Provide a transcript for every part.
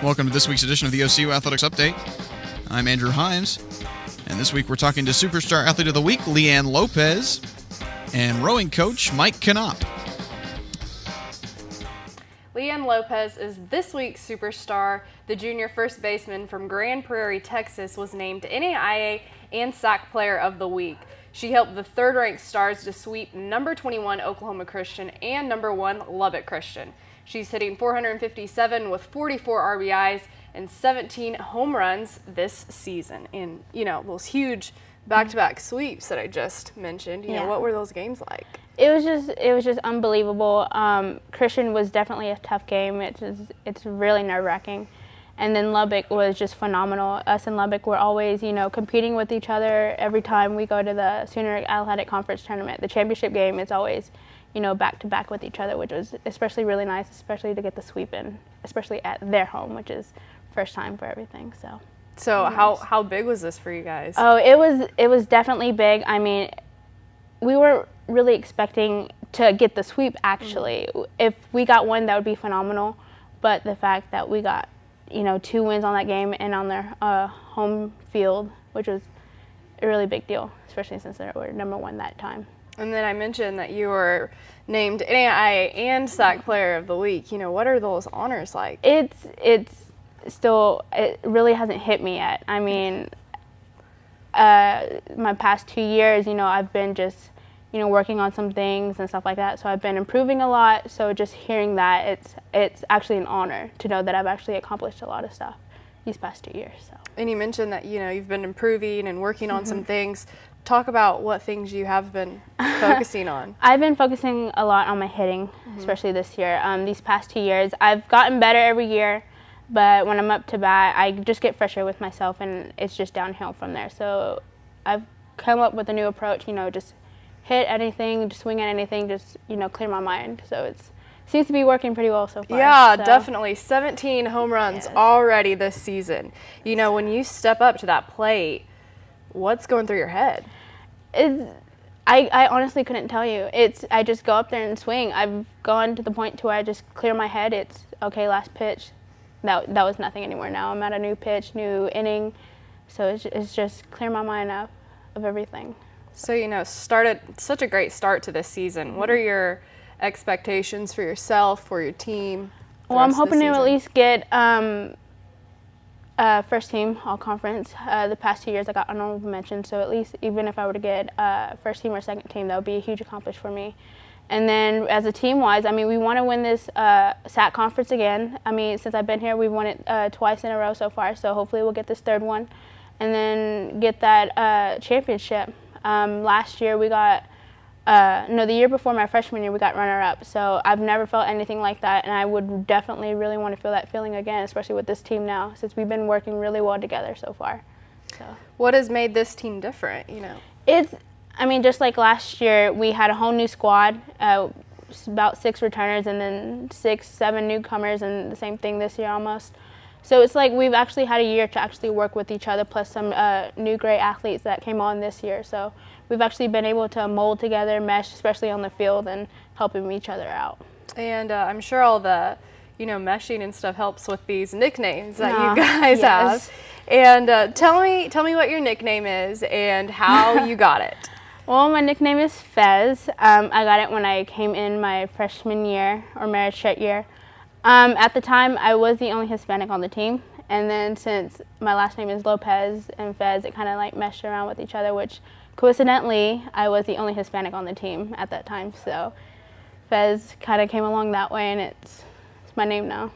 Welcome to this week's edition of the OCU Athletics Update. I'm Andrew Himes, and this week we're talking to Superstar Athlete of the Week, LeeAnn Lopez, and rowing coach, Mike Knopp. LeeAnn Lopez is this week's superstar. The junior first baseman from Grand Prairie, Texas, was named NAIA and SAC Player of the Week. She helped the third-ranked Stars to sweep number 21 Oklahoma Christian and number 1 Lubbock Christian. She's hitting .457 with 44 RBIs and 17 home runs this season. And, you know, those huge back-to-back sweeps that I just mentioned, you know, what were those games like? It was just unbelievable. Christian was definitely a tough game. It's really nerve-wracking. And then Lubbock was just phenomenal. Us in Lubbock were always, you know, competing with each other every time we go to the Sooner Athletic Conference tournament. The championship game is always, you know, back-to-back with each other, which was especially really nice, especially to get the sweep in, especially at their home, which is first time for everything. So how big was this for you guys? Oh, it was definitely big. I mean, we were really expecting to get the sweep, actually. If we got one, that would be phenomenal. But the fact that we got, you know, 2 wins on that game and on their home field, which was a really big deal, especially since they were number 1 that time. And then I mentioned that you were named NAIA and SAC Player of the Week. You know, what are those honors like? It really hasn't hit me yet. I mean, my past 2 years, you know, I've been just, you know, working on some things and stuff like that. So I've been improving a lot. So just hearing that, it's actually an honor to know that I've actually accomplished a lot of stuff these past 2 years. So. And you mentioned that, you know, you've been improving and working on some things. Talk about what things you have been focusing on. I've been focusing a lot on my hitting, especially this year. These past 2 years, I've gotten better every year. But when I'm up to bat, I just get frustrated with myself, and it's just downhill from there. So I've come up with a new approach, you know, just hit anything, just swing at anything, just, you know, clear my mind. So it seems to be working pretty well so far. Yeah, definitely. 17 home runs already this season. You know, when you step up to that plate, what's going through your head? I honestly couldn't tell you. I just go up there and swing. I've gone to the point to where I just clear my head. It's, okay, last pitch. That was nothing anymore. Now I'm at a new pitch, new inning. So it's just clear my mind up of everything. So, you know, started such a great start to this season. What are your expectations for yourself, for your team? Well, I'm hoping to at least get first team all conference. The past 2 years I got honorable mention, so at least even if I were to get first team or second team, that would be a huge accomplishment for me. And then as a team-wise, I mean, we want to win this SAC conference again. I mean, since I've been here, we've won it twice in a row so far, so hopefully we'll get this third one and then get that championship. Last year we got, the year before my freshman year, we got runner-up. So I've never felt anything like that, and I would definitely really want to feel that feeling again, especially with this team now, since we've been working really well together so far. So. What has made this team different, you know? I mean, just like last year, we had a whole new squad, about 6 returners and then 6, 7 newcomers, and the same thing this year almost. So it's like we've actually had a year to actually work with each other, plus some new great athletes that came on this year. So we've actually been able to mold together, mesh, especially on the field, and helping each other out. And I'm sure all the, you know, meshing and stuff helps with these nicknames that you guys have. And tell me what your nickname is and how you got it. Well, my nickname is Fez. I got it when I came in my freshman year, or merit shirt year. At the time, I was the only Hispanic on the team. And then since my last name is Lopez and Fez, it kind of like meshed around with each other, which coincidentally, I was the only Hispanic on the team at that time. So Fez kind of came along that way, and it's my name now.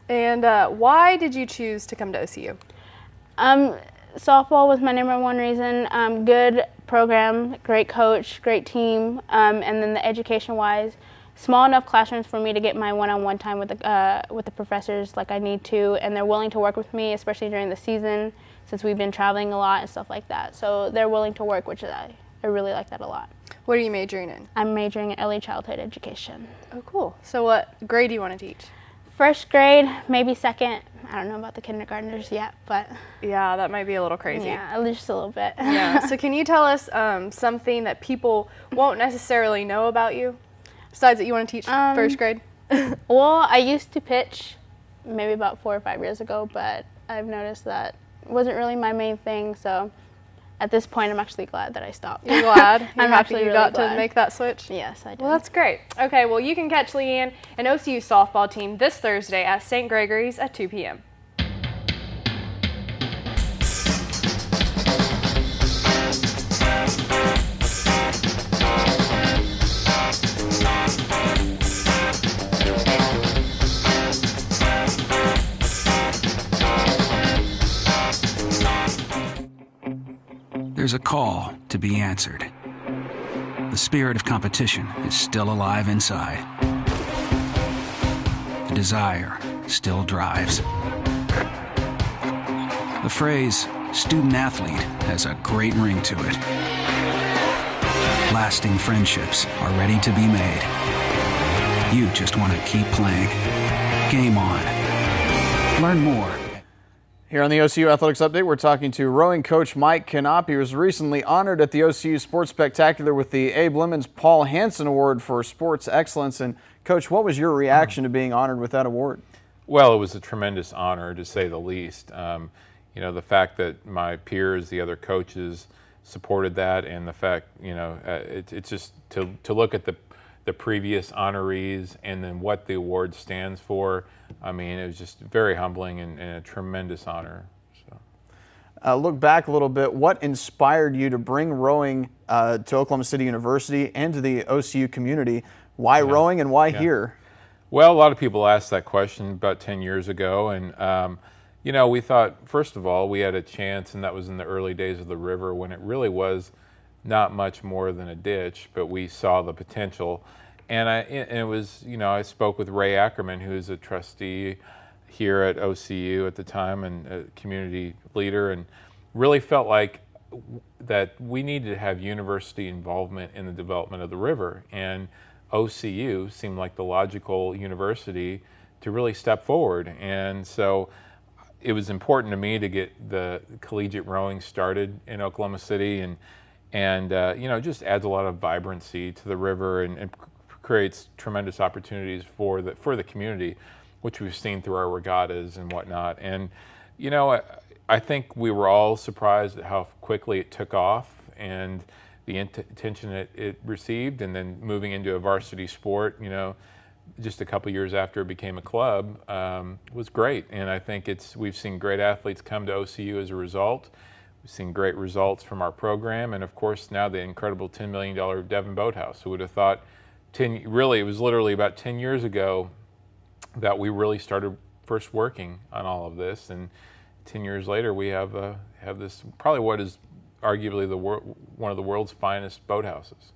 And why did you choose to come to OCU? Softball was my #1 reason. Good program, great coach, great team, and then the education-wise, small enough classrooms for me to get my one-on-one time with the professors like I need to, and they're willing to work with me, especially during the season, since we've been traveling a lot and stuff like that. So they're willing to work, which I really like that a lot. What are you majoring in? I'm majoring in early childhood education. Oh, cool. So what grade do you want to teach? First grade, maybe second. I don't know about the kindergartners yet, but yeah, that might be a little crazy. Yeah, just a little bit. Yeah. So can you tell us something that people won't necessarily know about you, besides that you want to teach first grade? Well, I used to pitch maybe about 4 or 5 years ago, but I've noticed that it wasn't really my main thing. So at this point, I'm actually glad that I stopped. You're glad? You're I'm happy actually you really got glad. to make that switch? Yes, I did. Well, that's great. Okay, well, you can catch LeeAnn and OCU softball team this Thursday at St. Gregory's at 2 p.m. There's a call to be answered. The spirit of competition is still alive inside. The desire still drives. The phrase student athlete has a great ring to it. Lasting friendships are ready to be made. You just want to keep playing. Game on. Learn more. Here on the OCU Athletics Update, we're talking to rowing coach Mike Knopp. He was recently honored at the OCU Sports Spectacular with the Abe Lemons Paul Hansen Award for Sports Excellence. And Coach, what was your reaction to being honored with that award? Well, it was a tremendous honor, to say the least. You know, the fact that my peers, the other coaches, supported that, and the fact, you know, it's just to look at the previous honorees and then what the award stands for. I mean, it was just very humbling and a tremendous honor. So. Look back a little bit. What inspired you to bring rowing to Oklahoma City University and to the OCU community? Why rowing and why here? Well, a lot of people asked that question about 10 years ago, and you know, we thought, first of all, we had a chance, and that was in the early days of the river when it really was not much more than a ditch, but we saw the potential. And it was, you know, I spoke with Ray Ackerman, who's a trustee here at OCU at the time and a community leader, and really felt like that we needed to have university involvement in the development of the river. And OCU seemed like the logical university to really step forward. And so it was important to me to get the collegiate rowing started in Oklahoma City, and you know, just adds a lot of vibrancy to the river and creates tremendous opportunities for the community, which we've seen through our regattas and whatnot. And you know, I think we were all surprised at how quickly it took off and the attention it received, and then moving into a varsity sport, you know, just a couple years after it became a club, was great. And I think we've seen great athletes come to OCU as a result. We've seen great results from our program, and of course now the incredible $10 million Devon Boathouse. Who would have thought it was literally about 10 years ago that we really started first working on all of this, and 10 years later we have this, probably what is arguably one of the world's finest boathouses.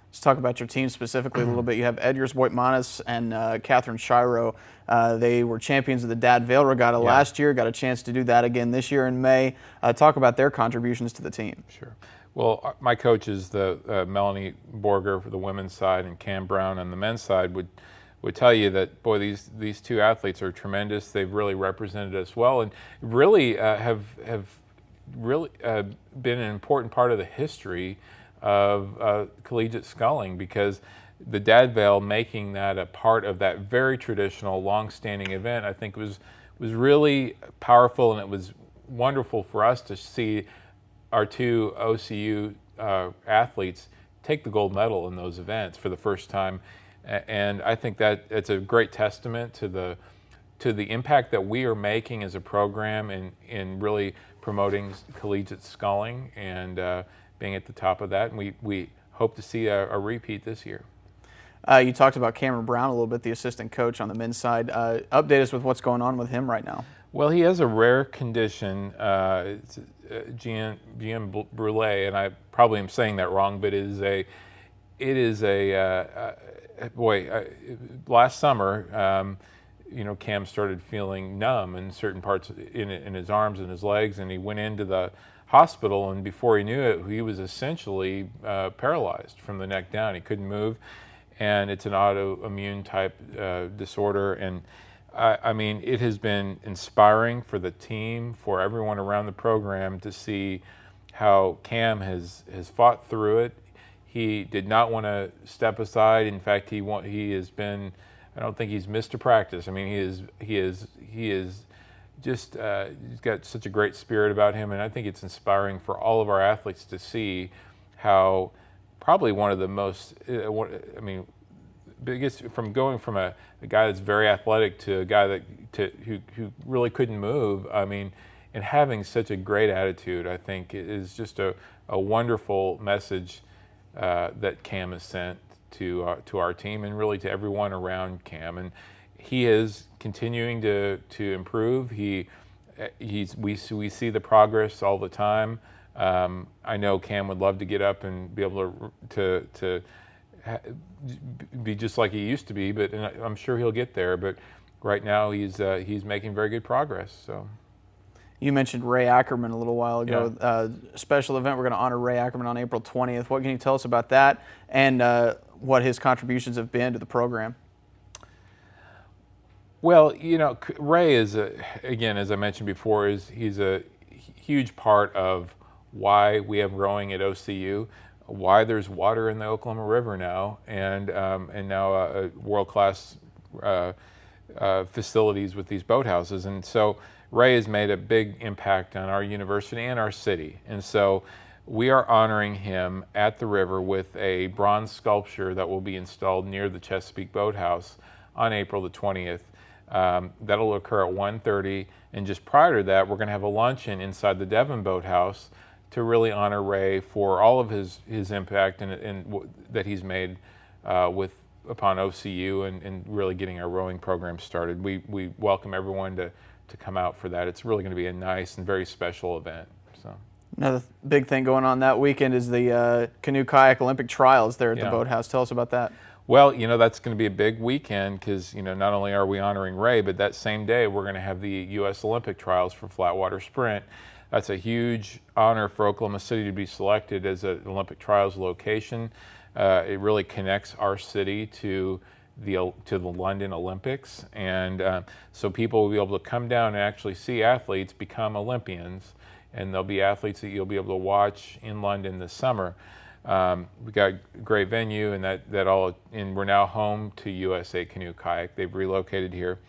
Let's talk about your team specifically a little bit. You have Edgars Boitmanis and Catherine Shiro. They were champions of the Dad Vale Regatta last year, got a chance to do that again this year in May. Talk about their contributions to the team. Sure. Well, my coach is the Melanie Borger for the women's side, and Cam Brown on the men's side would tell you that, boy, these two athletes are tremendous. They've really represented us well, and really have really been an important part of the history of collegiate sculling, because the Dad Vale making that a part of that very traditional, long-standing event, I think was really powerful, and it was wonderful for us to see our two OCU athletes take the gold medal in those events for the first time. And I think that it's a great testament to the impact that we are making as a program in really promoting collegiate sculling and being at the top of that. And we hope to see a repeat this year. You talked about Cameron Brown a little bit, the assistant coach on the men's side. Update us with what's going on with him right now. Well, he has a rare condition, it's GM Brule, and I probably am saying that wrong, but last summer, you know, Cam started feeling numb in certain parts in his arms and his legs, and he went into the hospital, and before he knew it, he was essentially paralyzed from the neck down. He couldn't move, and it's an autoimmune type disorder. And I mean, it has been inspiring for the team, for everyone around the program, to see how Cam has fought through it. He did not want to step aside. In fact, he has been I don't think he's missed a practice. I mean, he is just he's got such a great spirit about him, and I think it's inspiring for all of our athletes to see how probably one of the most biggest, from going from a guy that's very athletic to a guy who really couldn't move. I mean, and having such a great attitude, I think is just a wonderful message that Cam has sent to our team and really to everyone around Cam. And he is continuing to improve. We see the progress all the time. I know Cam would love to get up and be able to be just like he used to be, but I'm sure he'll get there. But right now he's making very good progress. So. You mentioned Ray Ackerman a little while ago. Yeah. Special event. We're going to honor Ray Ackerman on April 20th. What can you tell us about that and what his contributions have been to the program? Well, Ray is, again, as I mentioned before, he's a huge part of why we have rowing at OCU, why there's water in the Oklahoma River now, and now world-class facilities with these boathouses. And so Ray has made a big impact on our university and our city. And so we are honoring him at the river with a bronze sculpture that will be installed near the Chesapeake Boathouse on April the 20th. That'll occur at 1:30, and just prior to that, we're going to have a luncheon inside the Devon Boathouse to really honor Ray for all of his impact and that he's made upon OCU and really getting our rowing program started. We welcome everyone to come out for that. It's really going to be a nice and very special event. So. Another big thing going on that weekend is the canoe kayak Olympic trials there at the Boathouse. Tell us about that. Well, that's going to be a big weekend because, not only are we honoring Ray, but that same day we're going to have the U.S. Olympic trials for flatwater sprint. That's a huge honor for Oklahoma City to be selected as an Olympic trials location. It really connects our city to the London Olympics, and so people will be able to come down and actually see athletes become Olympians, and there'll be athletes that you'll be able to watch in London this summer. We got a great venue, and and we're now home to USA Canoe Kayak. They've relocated here.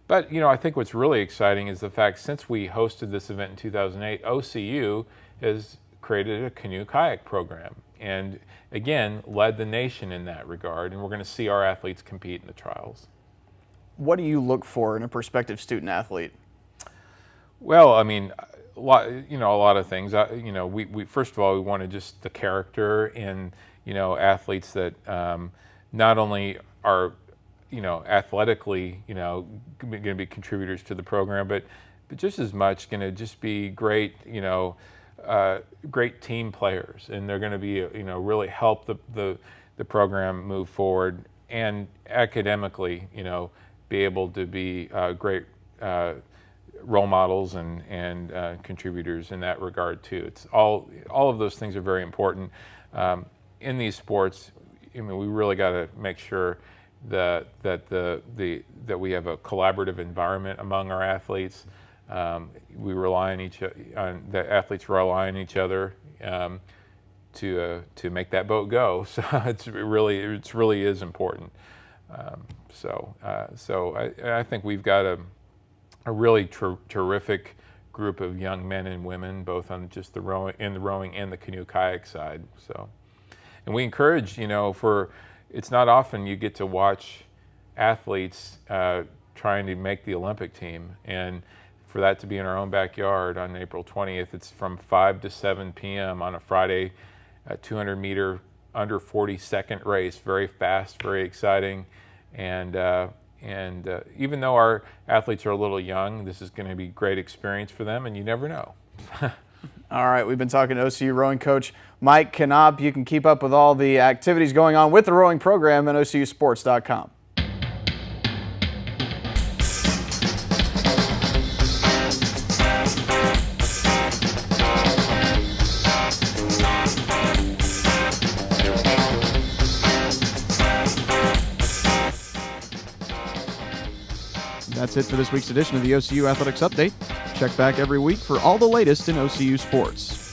But, I think what's really exciting is the fact since we hosted this event in 2008, OCU has created a canoe kayak program and, again, led the nation in that regard. And we're going to see our athletes compete in the trials. What do you look for in a prospective student athlete? Well, I mean, a lot of things. We first of all, we wanted just the character in, athletes that not only are, athletically, going to be contributors to the program, but just as much going to just be great, great team players, and they're going to be, really help the program move forward, and academically, be able to be great role models and contributors in that regard too. It's all of those things are very important in these sports. We really got to make sure that we have a collaborative environment among our athletes. We rely on the athletes rely on each other to make that boat go. So it really is important. So I think we've got a really terrific group of young men and women, both on just the rowing and the canoe kayak side. So, and we encourage, it's not often you get to watch athletes trying to make the Olympic team, and for that to be in our own backyard on April 20th, it's from 5 to 7 p.m. on a Friday, a 200-meter under 40-second race, very fast, very exciting, and even though our athletes are a little young, this is going to be a great experience for them, and you never know. All right, we've been talking to OCU rowing coach Mike Knopp. You can keep up with all the activities going on with the rowing program at OCUsports.com. That's it for this week's edition of the OCU Athletics Update. Check back every week for all the latest in OCU sports.